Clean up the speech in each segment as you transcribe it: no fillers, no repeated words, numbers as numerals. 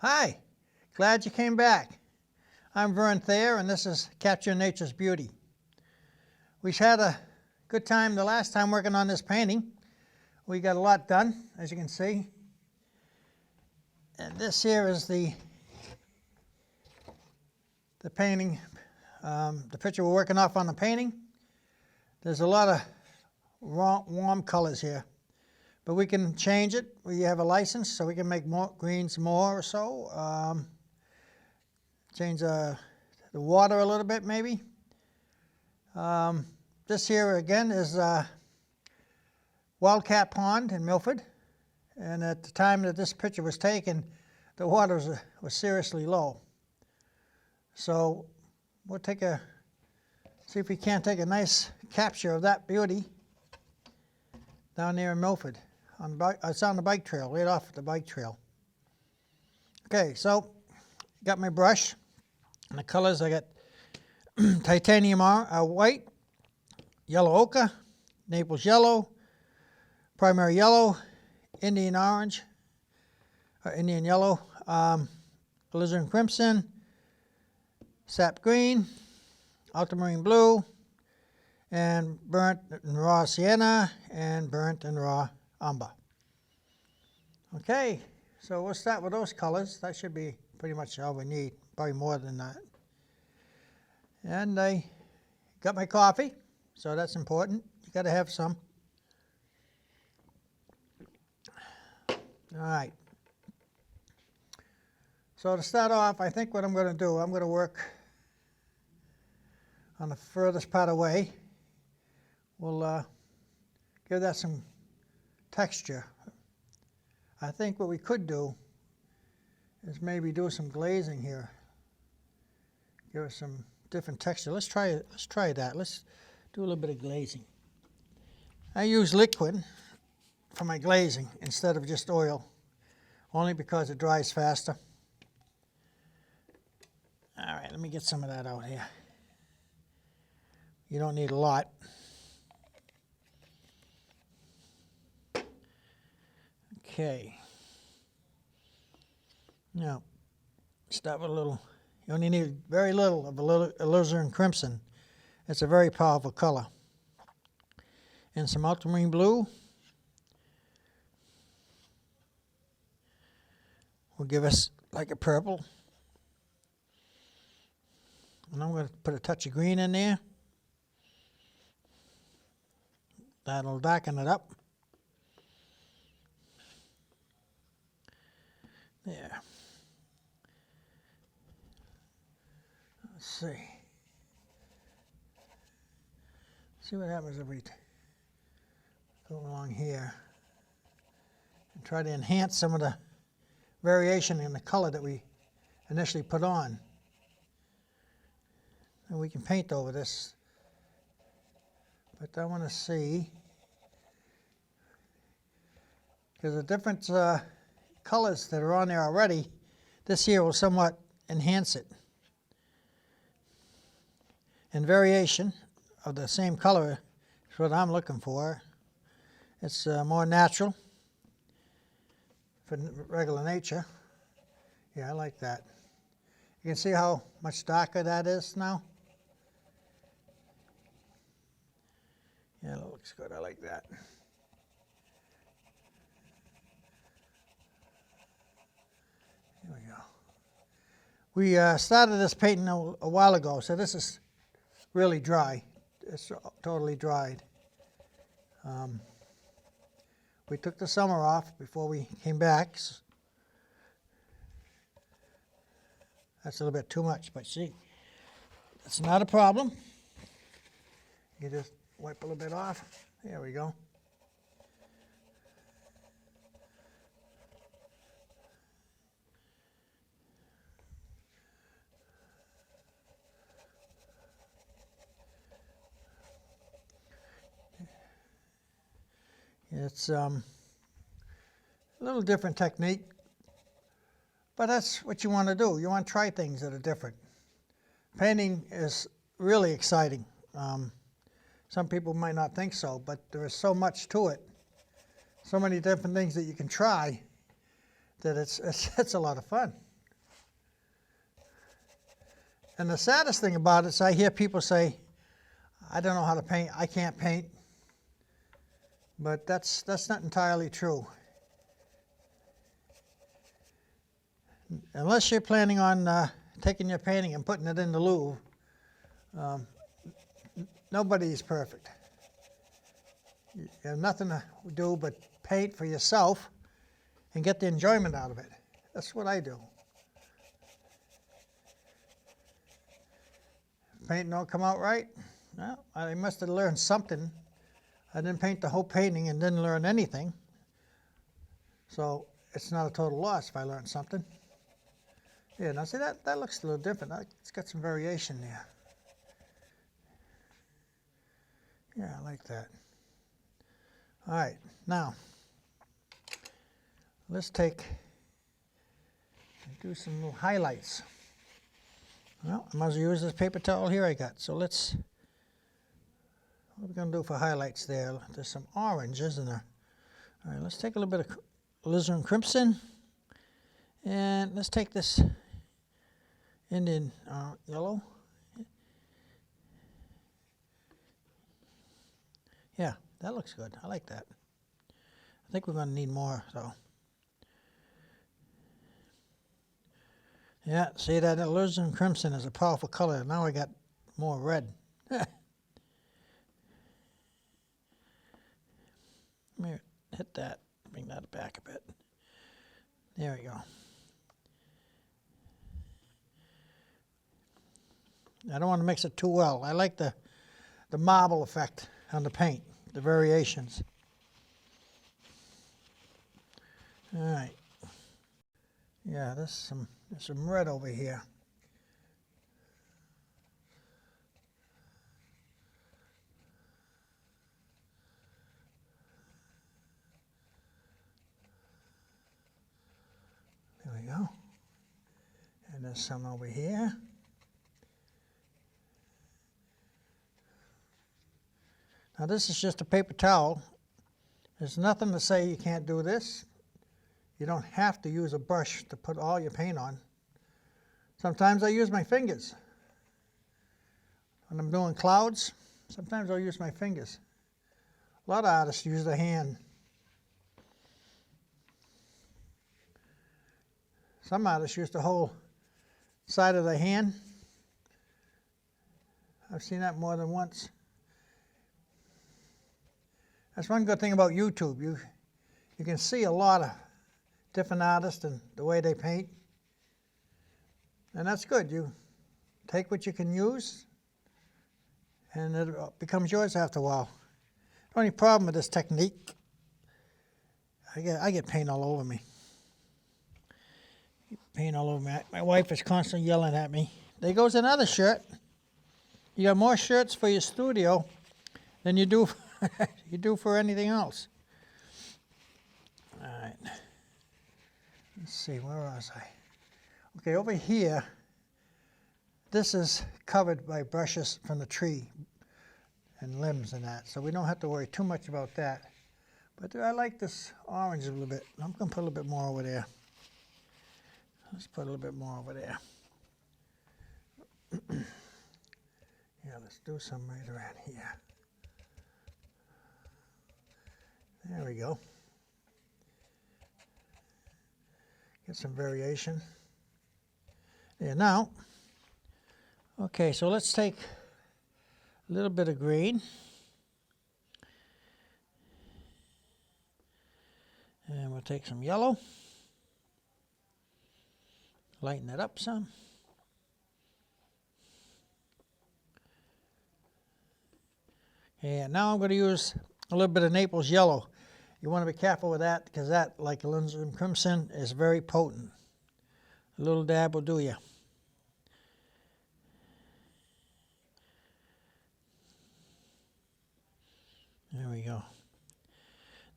Hi, glad you came back. I'm Vern Thayer, and this is Capturing Nature's Beauty. We had a good time the last time working on this painting. We got a lot done, as you can see. And this here is the painting, the picture we're working off on the painting. There's a lot of warm colors here, but we can change it. We have a license, so we can make more greens more or so. Change the water a little bit, maybe. This here again is Wildcat Pond in Milford, and at the time that this picture was taken, the water was seriously low. So we'll see if we can't take a nice capture of that beauty down there in Milford. It's on the bike trail, right off the bike trail. Okay, so got my brush, and the colors I got titanium white, yellow ochre, Naples yellow, primary yellow, Indian orange, or Indian yellow, alizarin crimson, sap green, ultramarine blue, and burnt and raw sienna, and burnt and raw umber. Okay, so we'll start with those colors. That should be pretty much all we need, probably more than that. And I got my coffee, so that's important. You got to have some. All right. So to start off, I think what I'm going to do, I'm going to work on the furthest part away. We'll give that some texture. I think what we could do is maybe do some glazing here. Give it some different texture. Let's try that. Let's do a little bit of glazing. I use liquid for my glazing instead of just oil, only because it dries faster. All right, let me get some of that out here. You don't need a lot. Okay. Now, start with a little. You only need very little of alizarin crimson. It's a very powerful color. And some ultramarine blue will give us like a purple. And I'm going to put a touch of green in there. That'll darken it up. There. Let's see. See what happens if we go along here and try to enhance some of the variation in the color that we initially put on. And we can paint over this. But I want to see, because the different colors that are on there already, this here will somewhat enhance it. And variation of the same color is what I'm looking for. It's more natural for regular nature. Yeah, I like that. You can see how much darker that is now. Yeah, that looks good. I like that. Here we go. We started this painting a while ago, so this is really dry. It's totally dried. We took the summer off before we came back. That's a little bit too much, but see, that's not a problem. You just wipe a little bit off. There we go. It's a little different technique, but that's what you want to do. You want to try things that are different. Painting is really exciting. Some people might not think so, but there is so much to it, so many different things that you can try, that it's a lot of fun. And the saddest thing about it is I hear people say, I don't know how to paint, I can't paint. But that's not entirely true. Unless you're planning on taking your painting and putting it in the Louvre, nobody is perfect. You have nothing to do but paint for yourself and get the enjoyment out of it. That's what I do. Painting don't come out right? Well, I must have learned something. I didn't paint the whole painting and didn't learn anything. So it's not a total loss if I learned something. Yeah, now see that looks a little different. It's got some variation there. Yeah, I like that. All right, now let's do some little highlights. Well, I might as well use this paper towel here I got. So what are we going to do for highlights there? There's some orange, isn't there? All right, let's take a little bit of alizarin crimson. And let's take this Indian yellow. Yeah, that looks good. I like that. I think we're going to need more, though. Yeah, see that alizarin crimson is a powerful color. Now I got more red. Let me hit that, bring that back a bit. There we go. I don't want to mix it too well. I like the marble effect on the paint, the variations. All right. Yeah, there's some red over here. There we go. And there's some over here. Now this is just a paper towel. There's nothing to say you can't do this. You don't have to use a brush to put all your paint on. Sometimes I use my fingers. When I'm doing clouds, sometimes I'll use my fingers. A lot of artists use their hand. Some artists use the whole side of their hand. I've seen that more than once. That's one good thing about YouTube. You can see a lot of different artists and the way they paint. And that's good. You take what you can use and it becomes yours after a while. The only problem with this technique, I get paint all over me. Paint all over me. My wife is constantly yelling at me. There goes another shirt. You got more shirts for your studio than you do for anything else. All right. Let's see, where was I? Okay, over here, this is covered by brushes from the tree and limbs and that, so we don't have to worry too much about that. But I like this orange a little bit. I'm going to put a little bit more over there. Let's put a little bit more over there. Yeah, let's do some right around here. There we go. Get some variation. There, now, okay, so let's take a little bit of green. And we'll take some yellow. Lighten it up some. And now I'm going to use a little bit of Naples yellow. You want to be careful with that because that, like alizarin crimson, is very potent. A little dab will do you. There we go.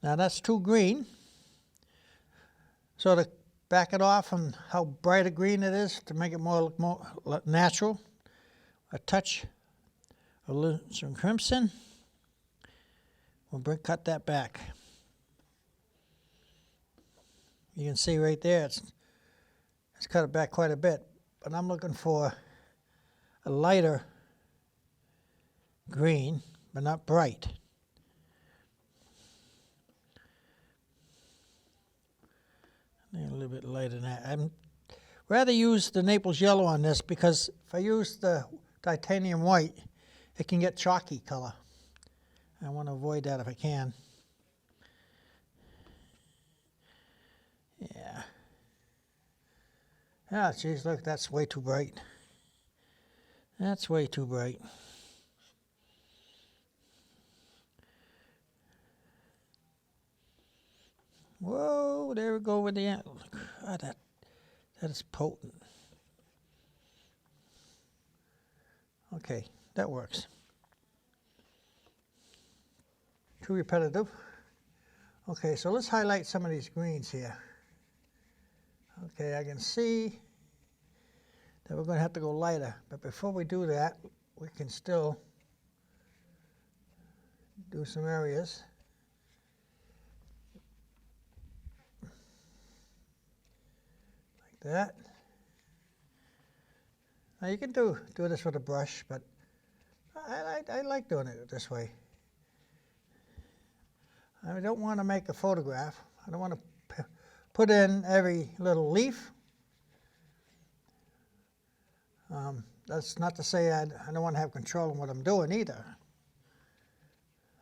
Now that's too green. So to back it off from how bright a green it is, to make it look more natural, a touch of alizarin crimson. We'll cut that back. You can see right there, it's cut it back quite a bit. But I'm looking for a lighter green, but not bright. A little bit lighter than that. I'd rather use the Naples yellow on this because if I use the titanium white, it can get chalky color. I want to avoid that if I can. Yeah. Ah, geez, look, that's way too bright. That's way too bright. Whoa, there we go with the antler. God, that is potent. Okay, that works. Too repetitive. Okay, so let's highlight some of these greens here. Okay, I can see that we're going to have to go lighter, but before we do that, we can still do some areas. Like that. Now you can do this with a brush, but I like doing it this way. I don't want to make a photograph. I don't want to put in every little leaf. That's not to say I don't want to have control of what I'm doing either.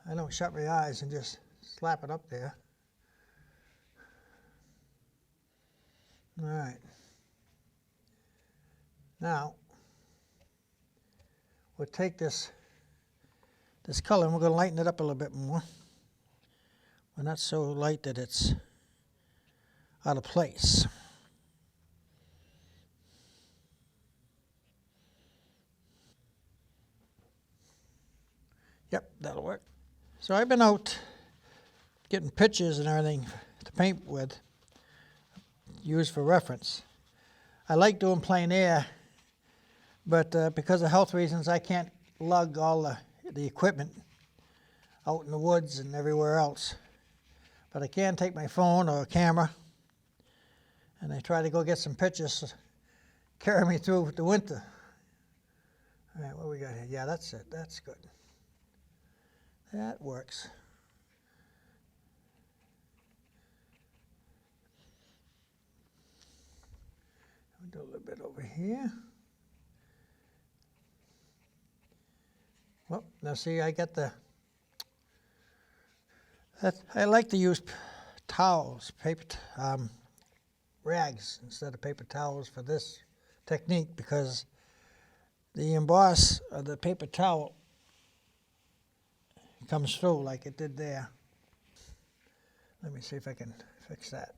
I don't shut my eyes and just slap it up there. All right. Now, we'll take this color and we're going to lighten it up a little bit more. But not so light that it's out of place. Yep, that'll work. So I've been out getting pictures and everything to paint with, used for reference. I like doing plein air, but because of health reasons, I can't lug all the equipment out in the woods and everywhere else. But I can take my phone or a camera, and I try to go get some pictures to carry me through the winter. All right, what we got here? Yeah, that's it. That's good. That works. We'll do a little bit over here. Well, now see, I got I like to use towels, rags instead of paper towels for this technique because the emboss of the paper towel comes through like it did there. Let me see if I can fix that.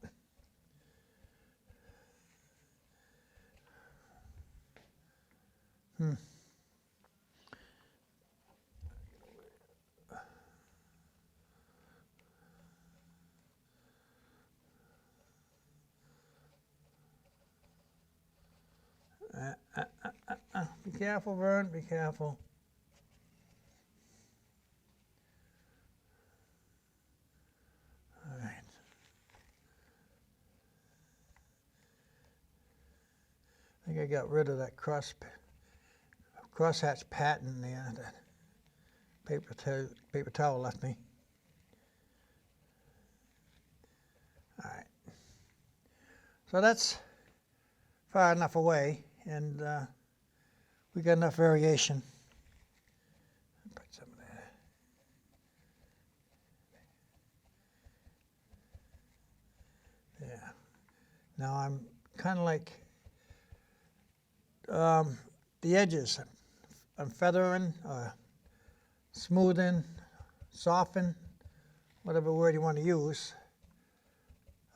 Be careful, Vern, be careful. All right. I think I got rid of that crosshatch pattern there that paper towel left me. All right. So that's far enough away, and we got enough variation. Put some of that. Yeah. Now I'm kind of like the edges. I'm feathering, smoothing, soften, whatever word you want to use.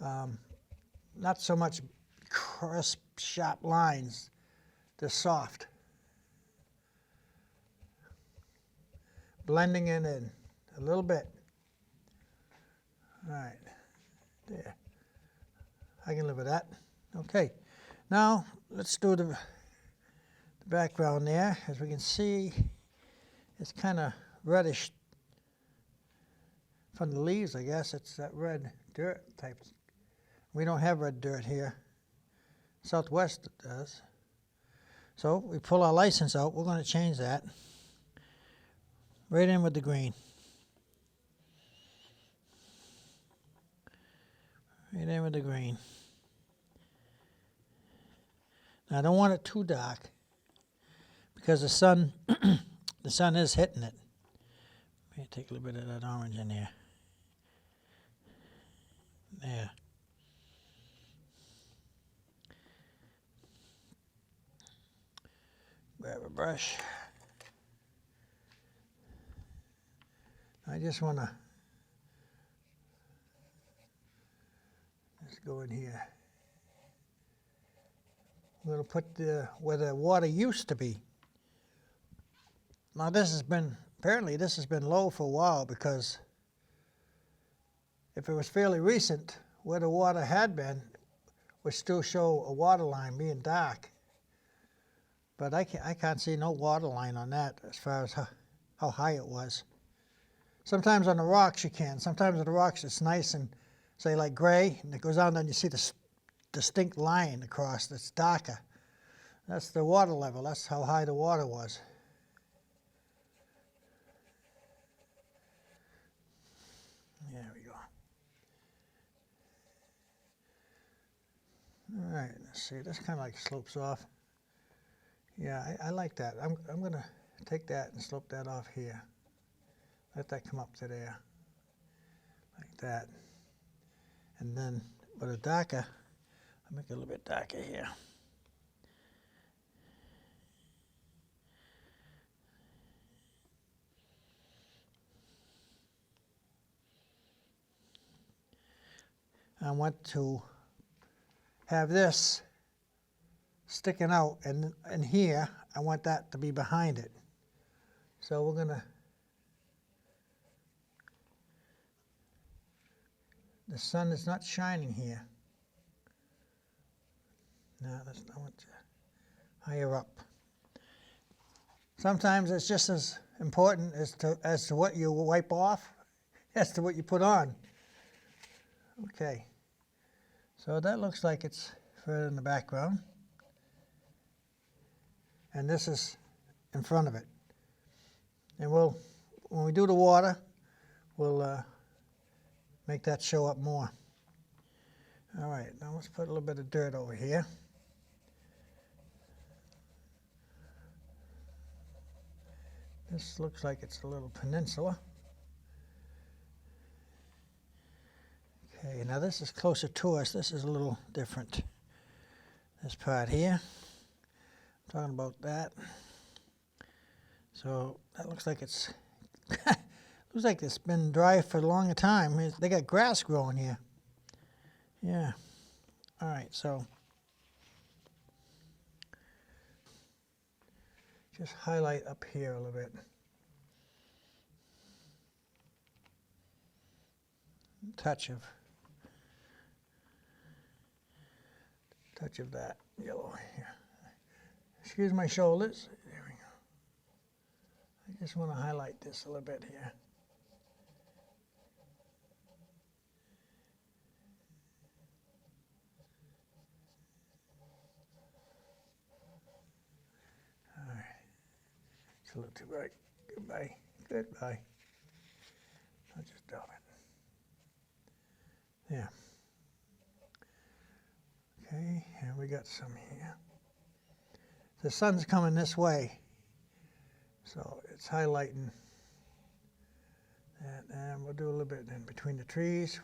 Not so much crisp, sharp lines, just soft. Blending it in a little bit. All right, there. I can live with that. Okay, now let's do the background there. As we can see, it's kind of reddish from the leaves, I guess. It's that red dirt type. We don't have red dirt here. Southwest it does. So we pull our license out. We're going to change that. Right in with the green. Right in with the green. Now I don't want it too dark because the sun the sun is hitting it. Let me take a little bit of that orange in there. There. Grab a brush. I just want to just go in here. I'm going to put where the water used to be. Now apparently this has been low for a while, because if it was fairly recent, where the water had been would still show a water line being dark. But I can't see no water line on that as far as how high it was. Sometimes on the rocks you can. Sometimes on the rocks it's nice and, say, like gray, and it goes on and you see the distinct line across that's darker. That's the water level. That's how high the water was. There we go. All right, let's see. This kind of like slopes off. Yeah, I like that. I'm going to take that and slope that off here. Let that come up to there, like that. And then with a darker, I'll make it a little bit darker here. I want to have this sticking out, and here I want that to be behind it. So we're gonna, the sun is not shining here. No, that's not what, higher up. Sometimes it's just as important as to what you wipe off as to what you put on. Okay, so that looks like it's further in the background, and this is in front of it. And when we do the water, we'll make that show up more. All right, now let's put a little bit of dirt over here. This looks like it's a little peninsula. Okay, now this is closer to us. This is a little different. This part here, I'm talking about that. So that looks like it's looks like it's been dry for a long time. They got grass growing here. Yeah. All right, so just highlight up here a little bit. Touch of that yellow here. Excuse my shoulders. There we go. I just want to highlight this a little bit here. All right. It's a little too bright. Goodbye. Goodbye. I'll just dump it. Yeah. Okay, and we got some here. The sun's coming this way, so it's highlighting that, and we'll do a little bit in between the trees.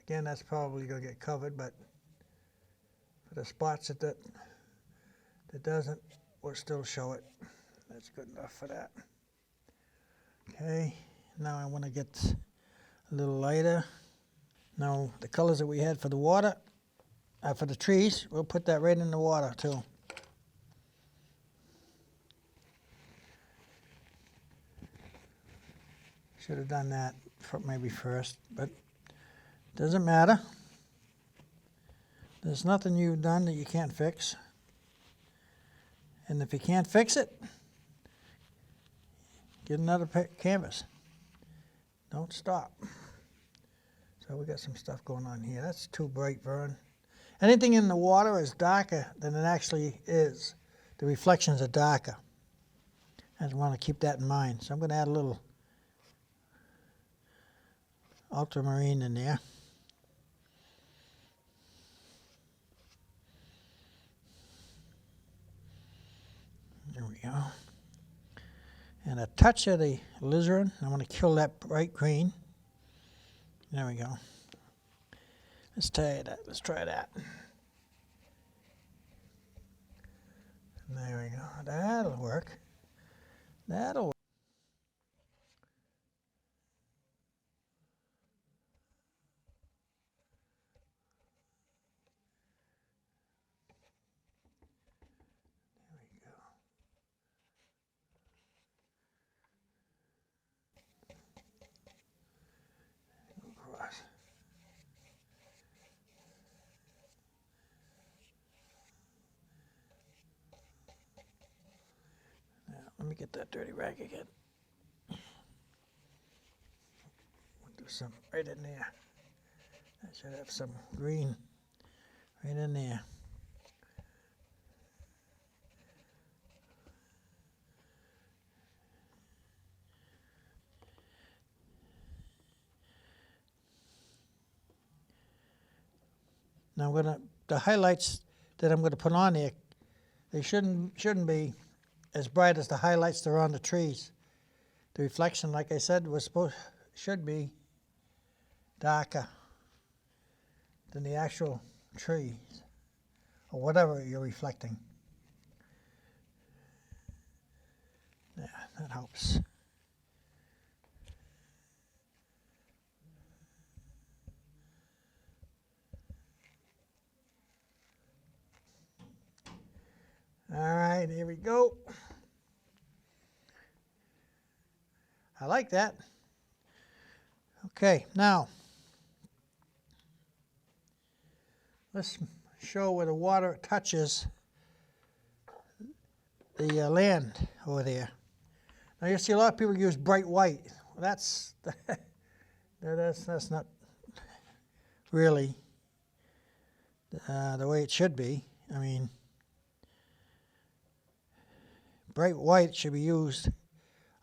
Again, that's probably going to get covered, but for the spots that doesn't, we'll still show it. That's good enough for that. Okay, now I want to get a little lighter. Now the colors that we had for the water, for the trees, we'll put that right in the water too. Should have done that maybe first, but doesn't matter. There's nothing you've done that you can't fix. And if you can't fix it, get another canvas. Don't stop. So we got some stuff going on here. That's too bright, Vern. Anything in the water is darker than it actually is. the reflections are darker. I just want to keep that in mind. So I'm going to add a little ultramarine in there. There we go. And a touch of the alizarin. I want to kill that bright green. There we go. Let's try that. Let's try that. There we go. That'll work. That'll work. There we go. Go across. Now, let me get that dirty rag again. Do some right in there. I should have some green right in there. Now the highlights that I'm gonna put on there, they shouldn't be as bright as the highlights that are on the trees. The reflection, like I said, should be darker than the actual trees or whatever you're reflecting. Yeah, that helps. All right, here we go. I like that. Okay, now let's show where the water touches the land over there. Now you see a lot of people use bright white. Well, that's not really the way it should be. I mean, bright white should be used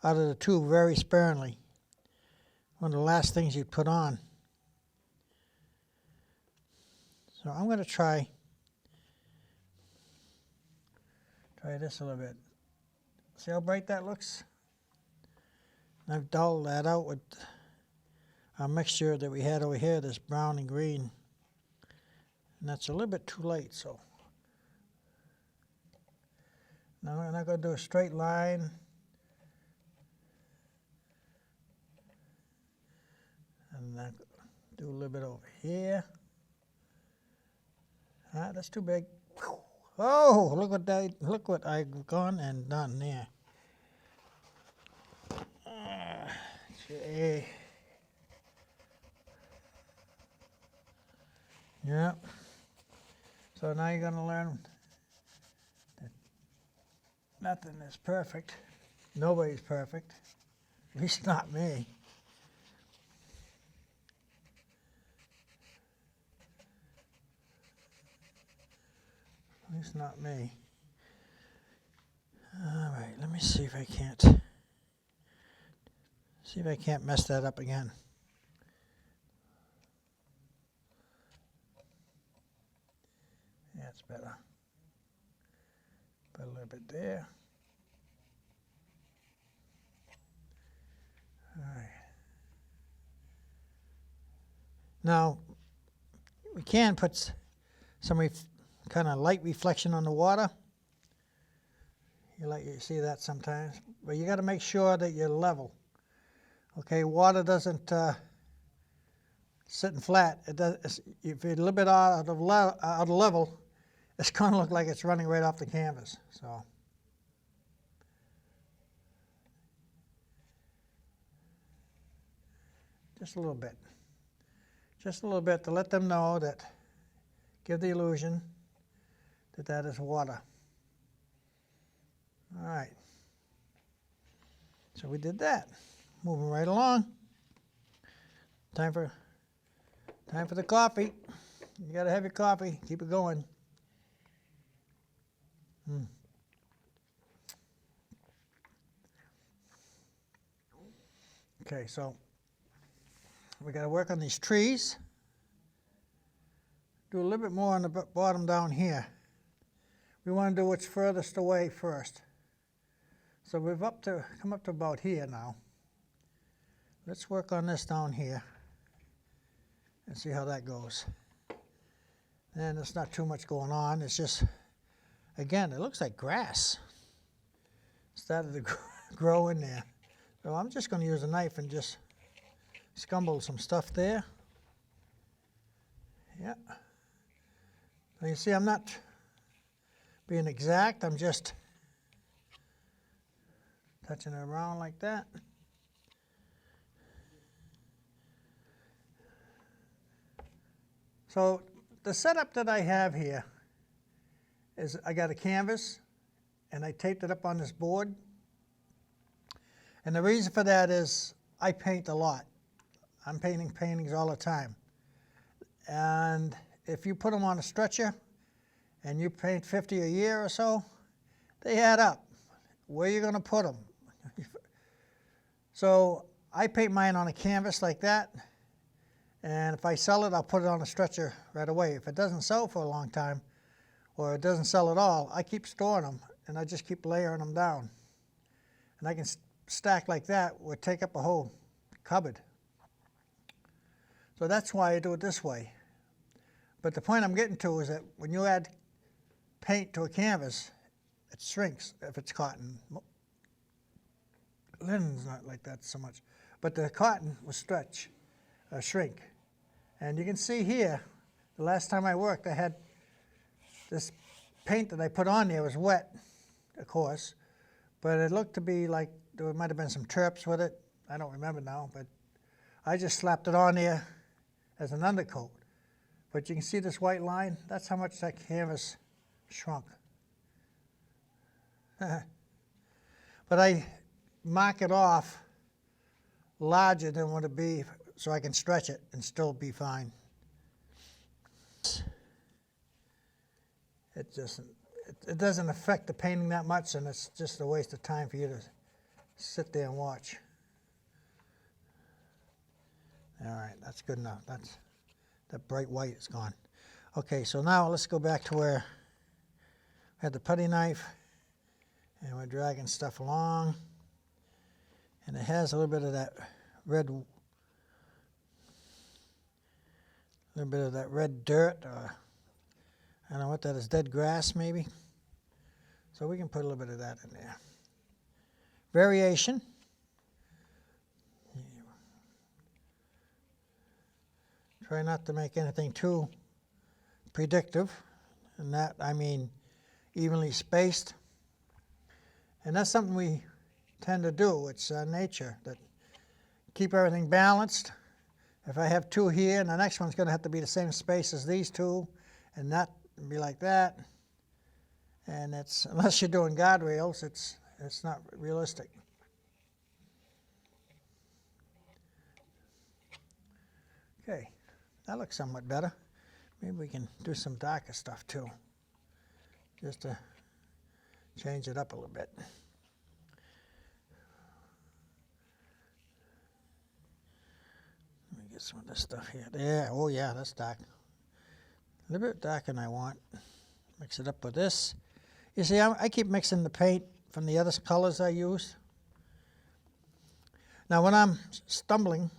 out of the two very sparingly. One of the last things you'd put on. So I'm going to try this a little bit. See how bright that looks? I've dulled that out with our mixture that we had over here, this brown and green. And that's a little bit too late, so. Now I'm not going to do a straight line. And then do a little bit over here. That's too big. Oh, look what I've gone and done there. Okay. Yeah. So now you're going to learn that nothing is perfect. Nobody's perfect. At least not me. At least not me. All right, let me see if I can't mess that up again. That's better. Put a little bit there. All right. Now, we can put some kind of light reflection on the water. You see that sometimes, but you got to make sure that you're level. Okay, water doesn't sitting flat. It does. If you're a little bit out of level, it's going to look like it's running right off the canvas. So. Just a little bit. Just a little bit to let them know that, give the illusion that that is water. All right. So we did that. Moving right along. Time for the coffee. You got to have your coffee. Keep it going. Okay, so we got to work on these trees. Do a little bit more on the bottom down here. We want to do what's furthest away first. So we've come up to about here now. Let's work on this down here and see how that goes. And there's not too much going on. It's just, again, it looks like grass. Started to grow in there. So I'm just going to use a knife and just scumble some stuff there. Yeah. Now you see I'm not being exact, I'm just touching it around like that. So the setup that I have here is I got a canvas and I taped it up on this board. And the reason for that is I paint a lot. I'm painting paintings all the time. And if you put them on a stretcher and you paint 50 a year or so, they add up. Where are you going to put them? So I paint mine on a canvas like that, and if I sell it, I'll put it on a stretcher right away. If it doesn't sell for a long time, or it doesn't sell at all, I keep storing them, and I just keep layering them down. And I can stack like that, would take up a whole cupboard. So that's why I do it this way. But the point I'm getting to is that when you add paint to a canvas, it shrinks if it's cotton. Linen's not like that so much. But the cotton will shrink. And you can see here, the last time I worked, I had this paint that I put on there was wet, of course, but it looked to be like there might have been some terps with it. I don't remember now, but I just slapped it on there as an undercoat. But you can see this white line, that's how much that canvas shrunk. But I mark it off larger than what it'd be so I can stretch it and still be fine. It doesn't affect the painting that much, and it's just a waste of time for you to sit there and watch. All right, that's good enough. That bright white is gone. Okay, so now let's go back to where I had the putty knife, and we're dragging stuff along. And it has a little bit of that red dirt, or I don't know what that is, dead grass maybe. So we can put a little bit of that in there. Variation. Try not to make anything too predictive, and that I mean evenly spaced. And that's something we tend to do. It's nature, that keep everything balanced. If I have two here, and the next one's going to have to be the same space as these two, and that be like that. And it's, unless you're doing guardrails, it's not realistic. Okay, that looks somewhat better. Maybe we can do some darker stuff too, just to change it up a little bit. Let me get some of this stuff here. There, oh yeah, that's dark. A little bit darker than I want. Mix it up with this. You see, I keep mixing the paint from the other colors I use. Now when I'm stapling,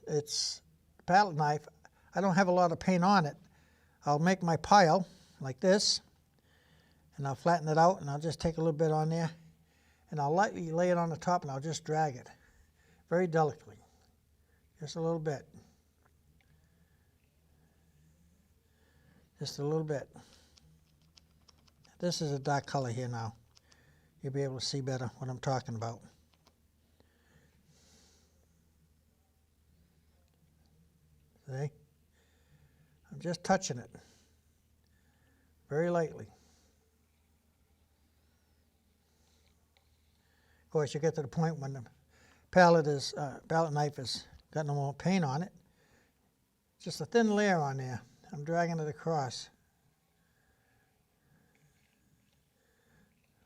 it's palette knife, I don't have a lot of paint on it. I'll make my pile like this, and I'll flatten it out, and I'll just take a little bit on there, and I'll lightly lay it on the top, and I'll just drag it very delicately, just a little bit. Just a little bit. This is a dark color here now. You'll be able to see better what I'm talking about. See? I'm just touching it very lightly. Of course, you get to the point when the palette knife has got no more paint on it. Just a thin layer on there. I'm dragging it across.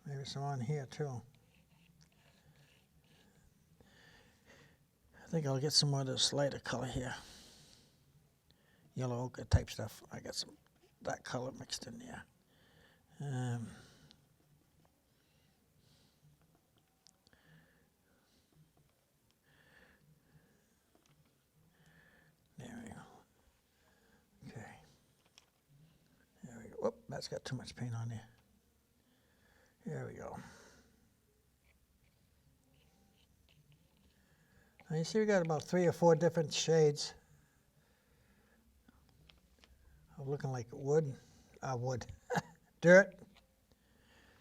Maybe some on here too. think I'll get some more of this lighter color here. Yellow ochre type stuff. I got some that color mixed in there. There we go. Okay. There we go. Whoop, that's got too much paint on there. There we go. Now you see we got about 3 or 4 different shades of looking like wood, dirt.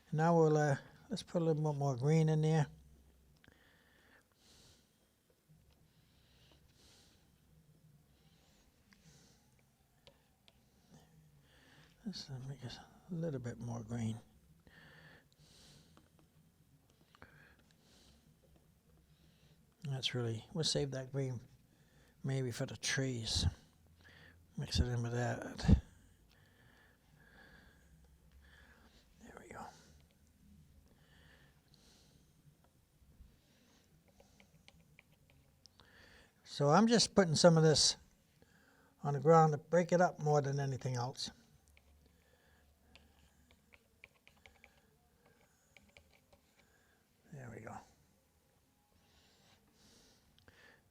And now we'll let's put a little bit more green in there. Let's make it a little bit more green. That's really, we'll save that green maybe for the trees. Mix it in with that. There we go. So I'm just putting some of this on the ground to break it up more than anything else. There we go.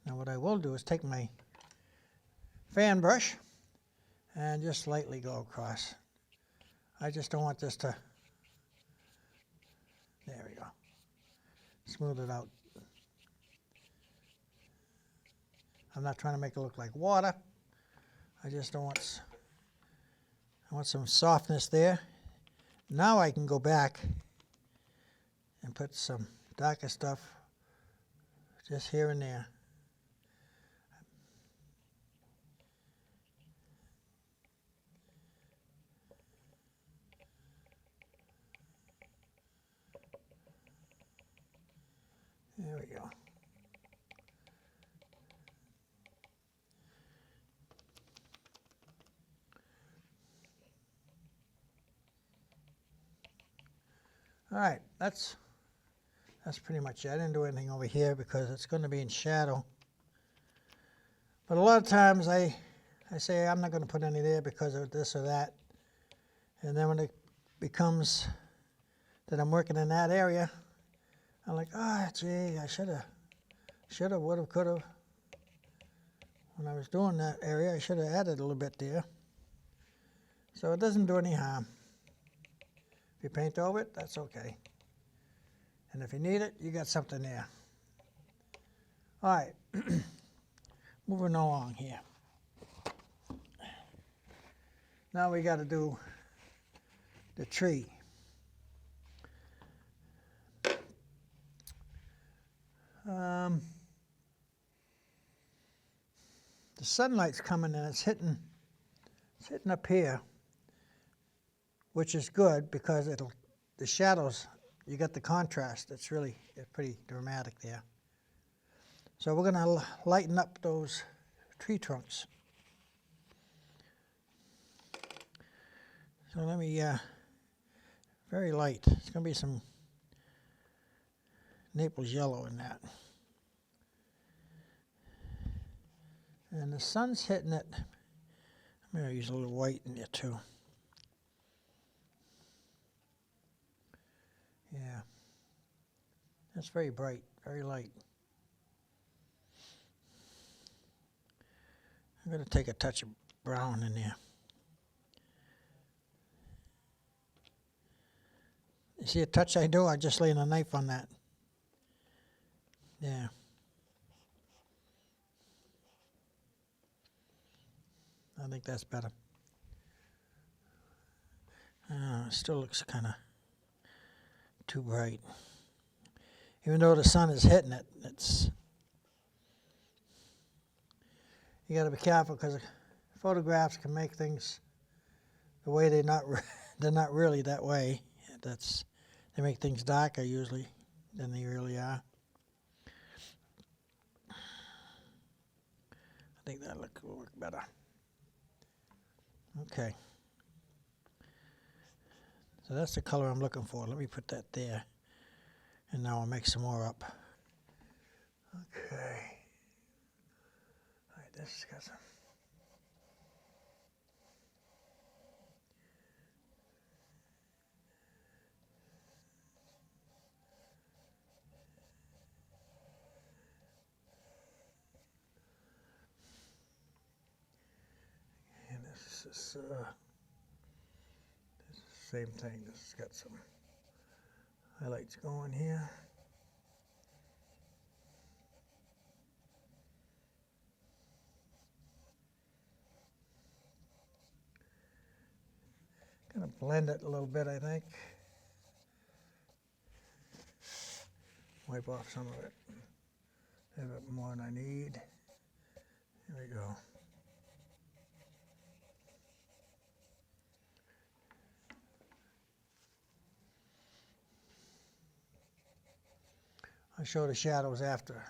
Now what I will do is take my fan brush and just lightly go across. I just don't want this to, there we go, smooth it out. I'm not trying to make it look like water. I just don't want, I want some softness there. Now I can go back and put some darker stuff just here and there. There we go. All right, that's pretty much it. I didn't do anything over here because it's going to be in shadow. But a lot of times I say I'm not going to put any there because of this or that. And then when it becomes that I'm working in that area, I'm like, gee, I should have, would have, could have. When I was doing that area, I should have added a little bit there. So it doesn't do any harm. If you paint over it, that's okay. And if you need it, you got something there. All right, moving along here. Now we got to do the tree. The sunlight's coming and it's hitting up here, which is good because the shadows, you get the contrast. It's pretty dramatic there. So we're going to lighten up those tree trunks. So let me, very light. It's going to be some Naples yellow in that. And the sun's hitting it. I'm going to use a little white in there too. Yeah. That's very bright, very light. I'm going to take a touch of brown in there. You see a touch I do? I just lay a knife on that. Yeah. I think that's better. It still looks kind of too bright. Even though the sun is hitting it, you got to be careful because photographs can make things the way they're not really that way. They make things darker usually than they really are. I think that will work better. Okay. So that's the color I'm looking for. Let me put that there. And now I'll make some more up. Okay. This has got some. And this is the same thing. This has got some highlights going here. Gonna blend it a little bit, I think. Wipe off some of it. A little bit more than I need. Here we go. I'll show the shadows after.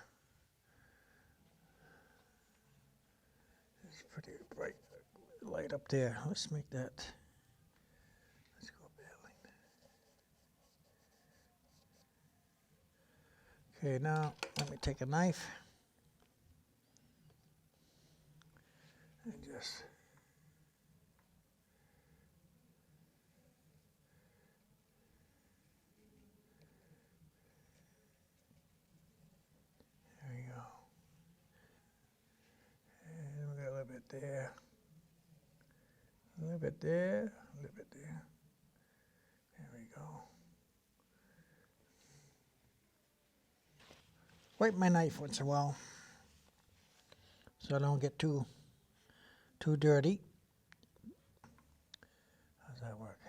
It's pretty bright light up there. Let's make that. Let's go a bit like that. Okay, now let me take a knife and just there we go. And we got a little bit there, a little bit there, a little bit there. There we go. Wipe my knife once in a while so I don't get too dirty. How's that work?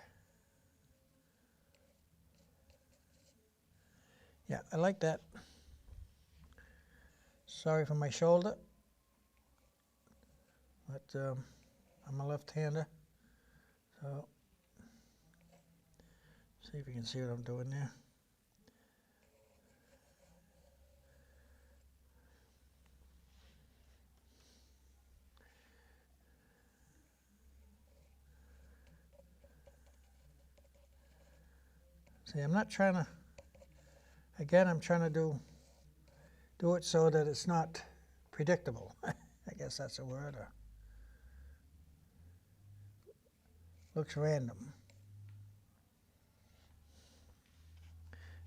Yeah, I like that. Sorry for my shoulder, but I'm a left-hander, so see if you can see what I'm doing there. See, I'm not trying to, again, I'm trying to do it so that it's not predictable. I guess that's a word, or looks random.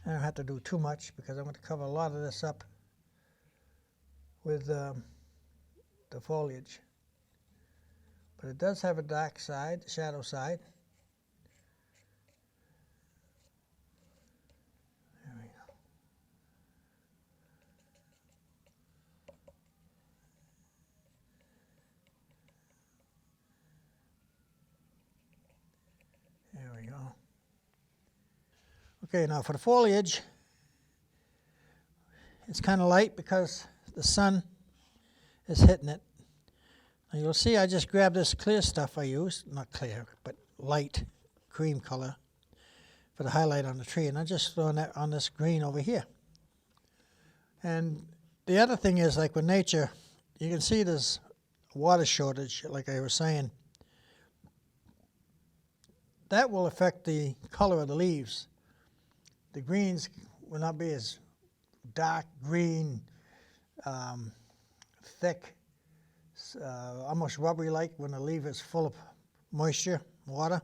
I don't have to do too much because I'm going to cover a lot of this up with the foliage. But it does have a dark side, shadow side. There we go. There we go. Okay, now for the foliage, it's kind of light because the sun is hitting it. Now you'll see I just grabbed this clear stuff I used, not clear, but light cream color for the highlight on the tree, and I'm just throwing that on this green over here. And the other thing is, like with nature, you can see there's a water shortage, like I was saying. That will affect the color of the leaves. The greens will not be as dark green, thick, almost rubbery-like when the leaf is full of moisture, water.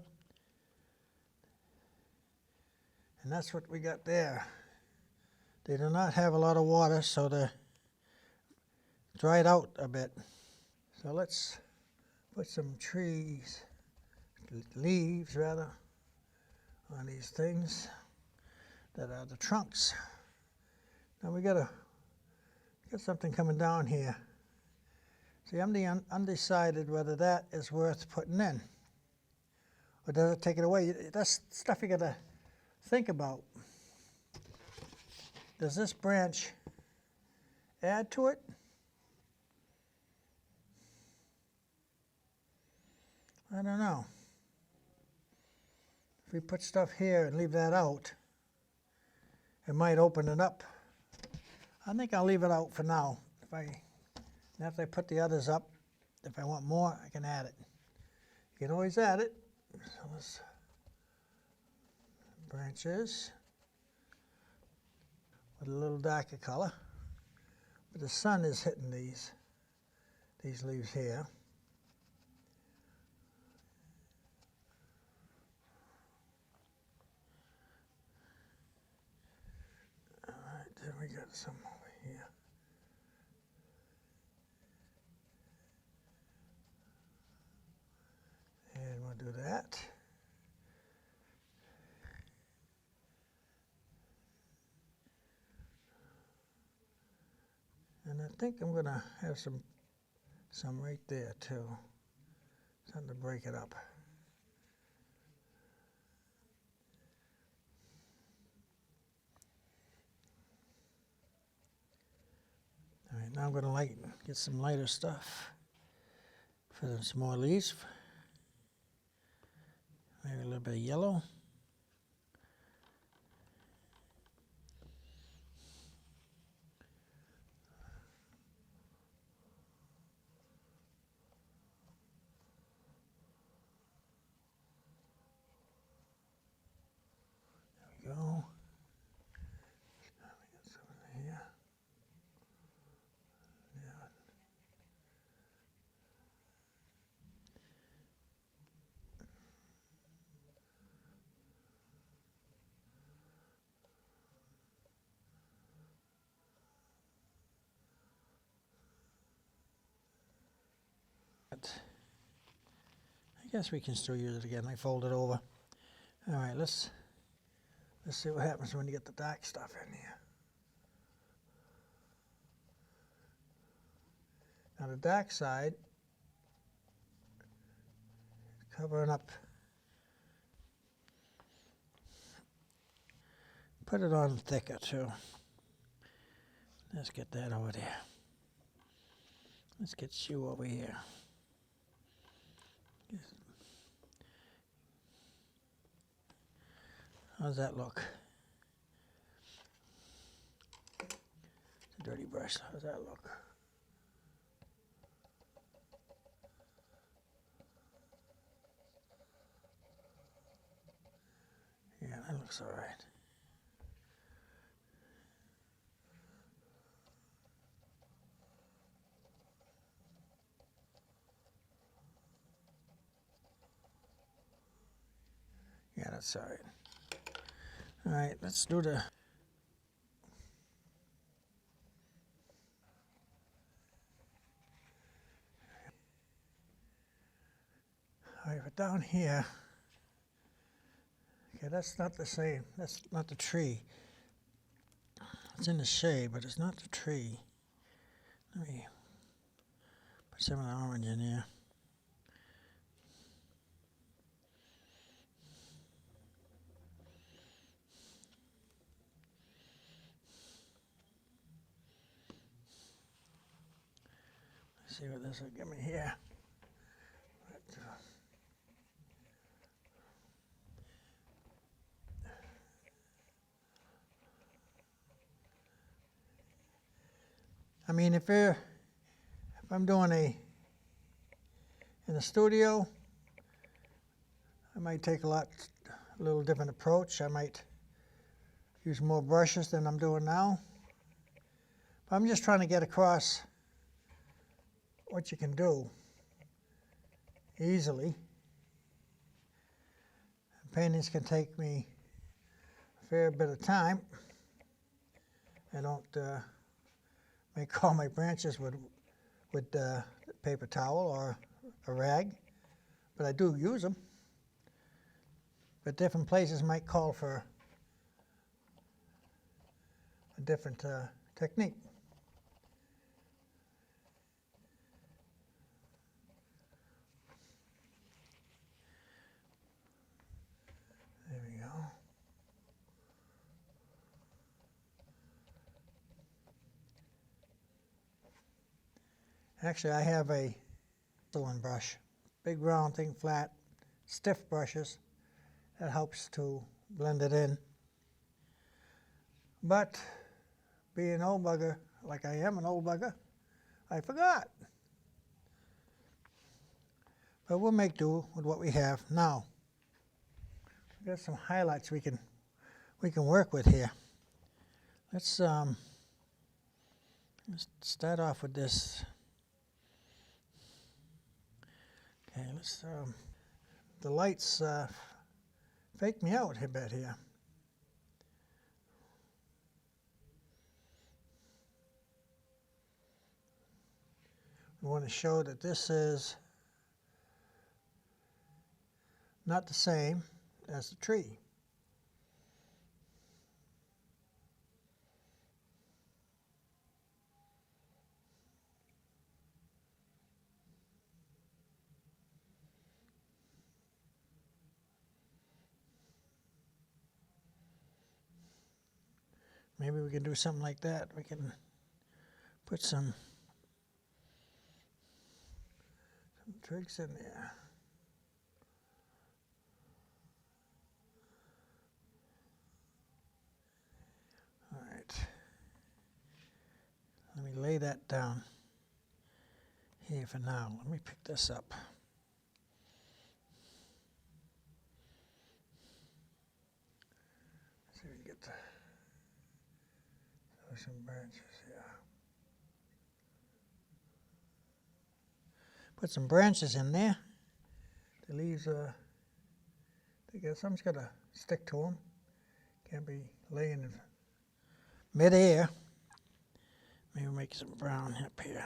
And that's what we got there. They do not have a lot of water, so they're dried out a bit. So let's put some leaves rather, on these things that are the trunks. Now we got something coming down here. See, I'm undecided whether that is worth putting in, or does it take it away? That's stuff you got to think about. Does this branch add to it? I don't know. If we put stuff here and leave that out, it might open it up. I think I'll leave it out for now. After I put the others up, if I want more, I can add it. You can always add it. So let's branches with a little darker color. But the sun is hitting these these leaves here. All right, then we got some over here. And we'll do that. And I think I'm going to have some right there too, something to break it up. All right, now I'm going to get some lighter stuff for some more leaves. Maybe a little bit of yellow. There we go. Now we get some in here. Yeah. I guess we can still use it again. I fold it over. All right, let's see what happens when you get the dark stuff in here. Now the dark side, covering up, put it on thicker too. Let's get that over there. Let's get you over here. How's that look? It's a dirty brush. How's that look? Yeah, that looks all right. Yeah, that's all right. All right, let's do the... All right, but down here, okay, that's not the same. That's not the tree. It's in the shade, but it's not the tree. Let me put some of the orange in here. Let's see what this will give me here. I mean, if I'm doing in the studio, I might take a little different approach. I might use more brushes than I'm doing now. But I'm just trying to get across what you can do easily. Paintings can take me a fair bit of time. I don't make all my branches with paper towel or a rag, but I do use them. But different places might call for a different technique. There we go. Actually, I have a one brush, big round thing, flat, stiff brushes. That helps to blend it in. But being an old bugger, like I am an old bugger, I forgot. But we'll make do with what we have now. We've got some highlights we can work with here. Let's start off with this Okay, let's, the lights fake me out a bit here. We want to show that this is not the same as the tree. Maybe we can do something like that. We can put some twigs in there. All right. Let me lay that down here for now. Let me pick this up. See if we can get some branches here. Put some branches in there. The leaves something's got to stick to them. Can't be laying in mid-air. Maybe make some brown up here.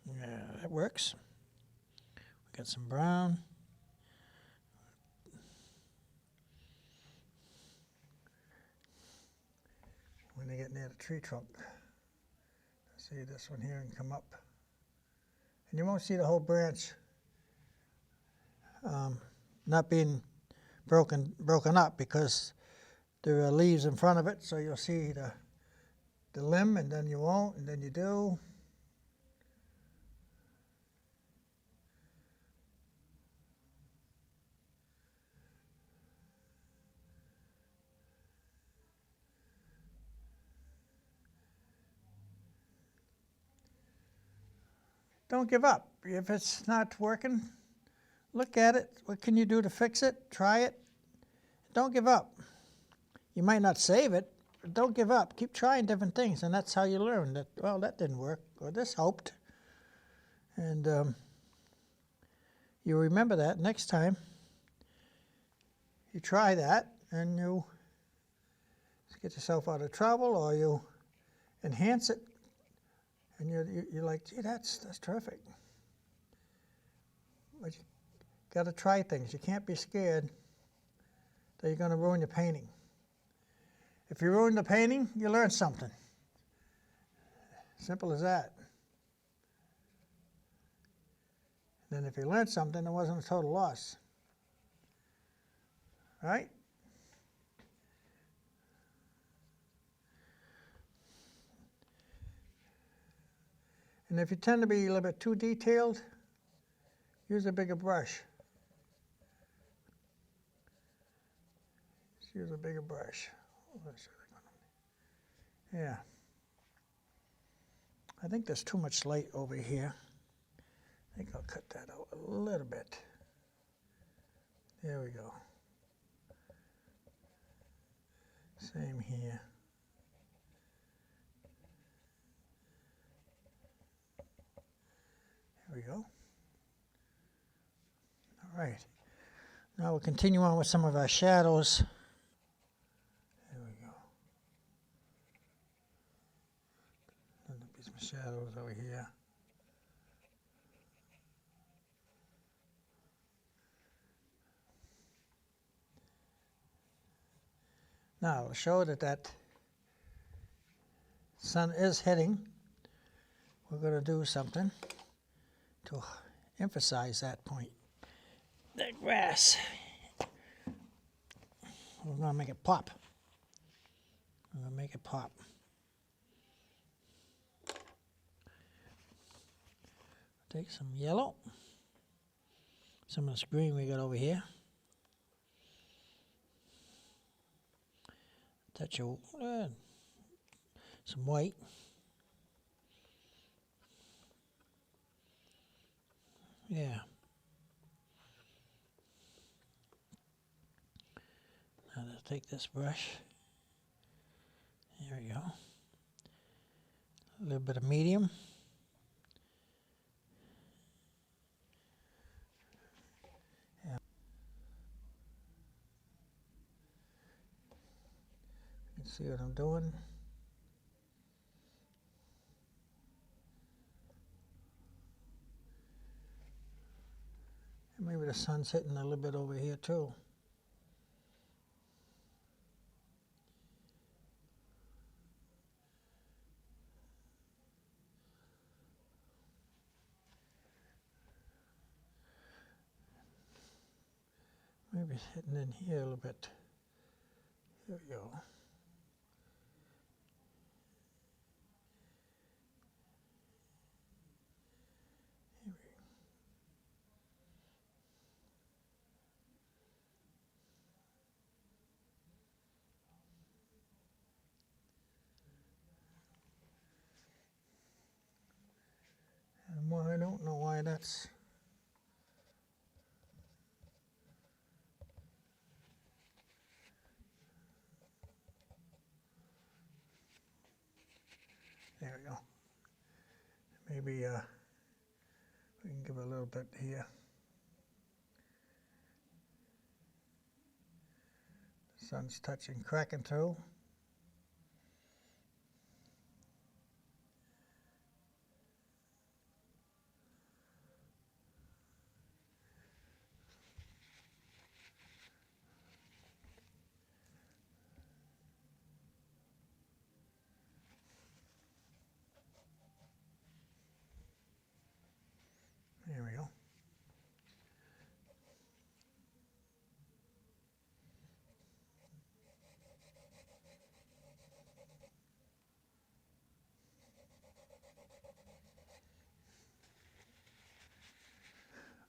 Yeah, that works. We got some brown. When they get near the tree trunk, see this one here and come up. And you won't see the whole branch not being broken up because there are leaves in front of it, so you'll see the limb, and then you won't, and then you do. Don't give up. If it's not working, look at it. What can you do to fix it? Try it. Don't give up. You might not save it, but don't give up. Keep trying different things, and that's how you learn that, well, that didn't work, or this helped. And you remember that next time you try that, and you get yourself out of trouble, or you enhance it, and you're like, gee, that's terrific. But you got to try things. You can't be scared that you're going to ruin your painting. If you ruin the painting, you learn something. Simple as that. Then if you learned something, it wasn't a total loss. Right? And if you tend to be a little bit too detailed, use a bigger brush. Just use a bigger brush. Yeah. I think there's too much light over here. I think I'll cut that out a little bit. There we go. Same here. There we go. All right. Now we'll continue on with some of our shadows. There we go. There'll be some shadows over here. Now, to show that sun is hitting, we're going to do something to emphasize that point. The grass. We're going to make it pop. We're going to make it pop. Take some yellow. Some of this green we got over here. Touch of some white. Yeah. Now let's take this brush. There we go. little bit of medium. Yeah. You can see what I'm doing. And maybe the sun's hitting a little bit over here too. Maybe it's hitting in here a little bit. Here we go. And well, I don't know why that's. There we go. Maybe we can give a little bit here. The sun's touching, cracking through. There we go.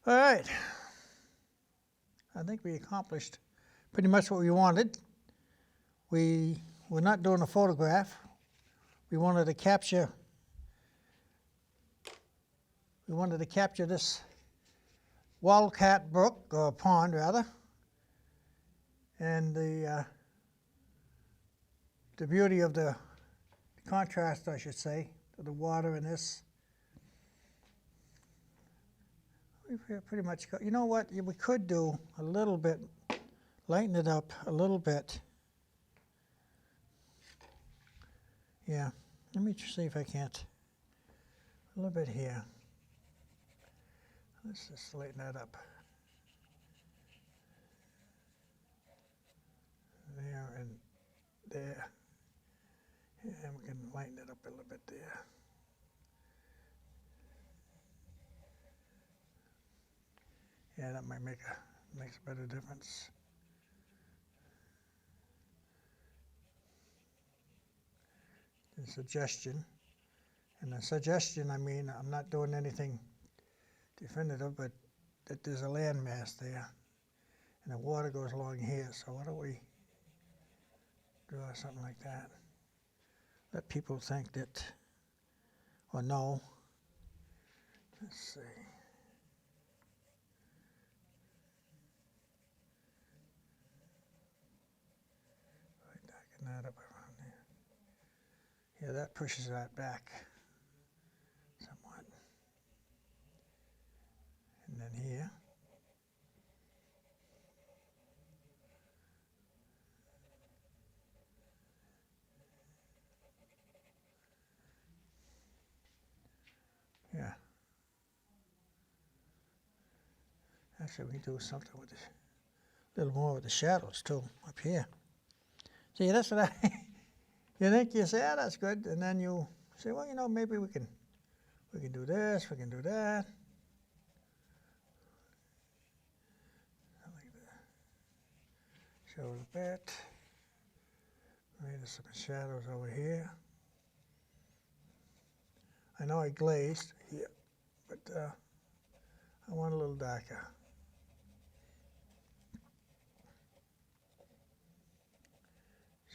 All right. I think we accomplished pretty much what we wanted. We were not doing a photograph. We wanted to capture this wildcat brook, or pond rather, and the beauty of the contrast, I should say, to the water in this. We've pretty much got, you know what, we could do a little bit, lighten it up a little bit. Yeah, let me see if I can't. A little bit here. Let's just lighten that up. There and there. And we can lighten it up a little bit there. Yeah, that might makes a better difference. A suggestion. And a suggestion, I mean, I'm not doing anything definitive, but that there's a landmass there. And the water goes along here, so why don't we draw something like that? Let people think that, or know. Let's see. Darken that up around there. Yeah, that pushes that back somewhat. And then here. Yeah. Actually, we can do something with this, a little more with the shadows too, up here. See, that's what you think, you say, ah, that's good, and then you say, well, you know, maybe we can do this, we can do that. Like that. Show a bit. Maybe there's some shadows over here. I know I glazed here, but I want a little darker.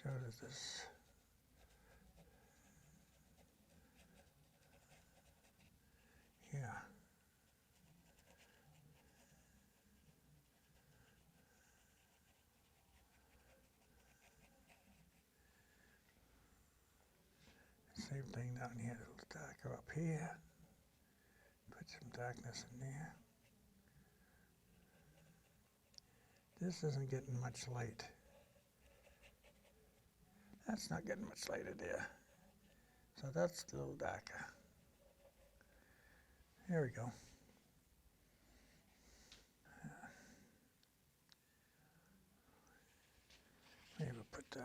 Show this. Yeah. Let's see. Same thing down here, a little darker up here. Put some darkness in there. This isn't getting much light. That's not getting much lighter there. So that's a little darker. There we go. Maybe we'll put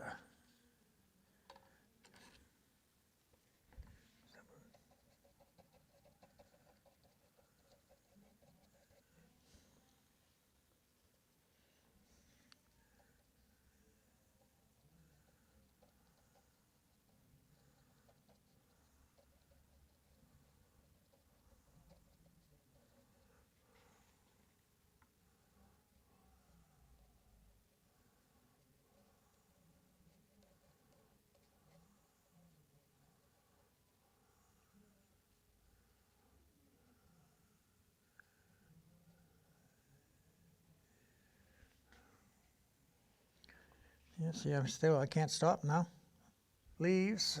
yeah, see, I can't stop now. Leaves.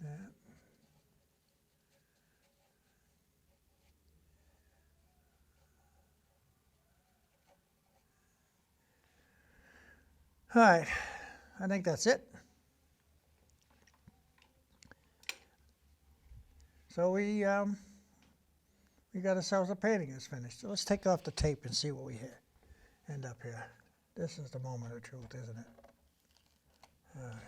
That. All right, I think that's it. So we got ourselves a painting that's finished. So let's take off the tape and see what we end up here. This is the moment of truth, isn't it? All right.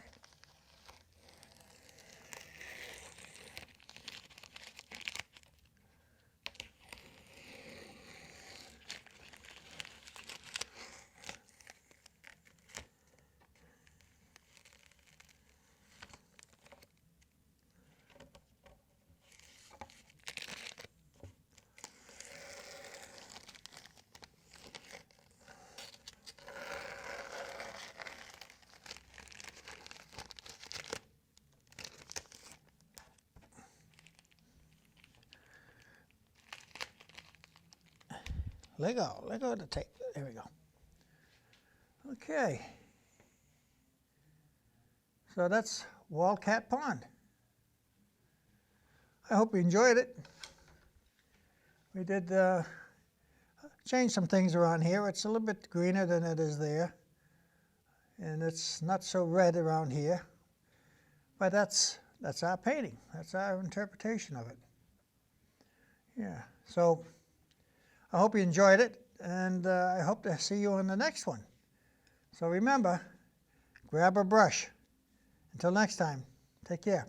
Let go of the tape. There we go. Okay. So that's Wildcat Pond. I hope you enjoyed it. We did change some things around here. It's a little bit greener than it is there. And it's not so red around here. But that's our painting. That's our interpretation of it. Yeah. So I hope you enjoyed it, and I hope to see you on the next one. So remember, grab a brush. Until next time, take care.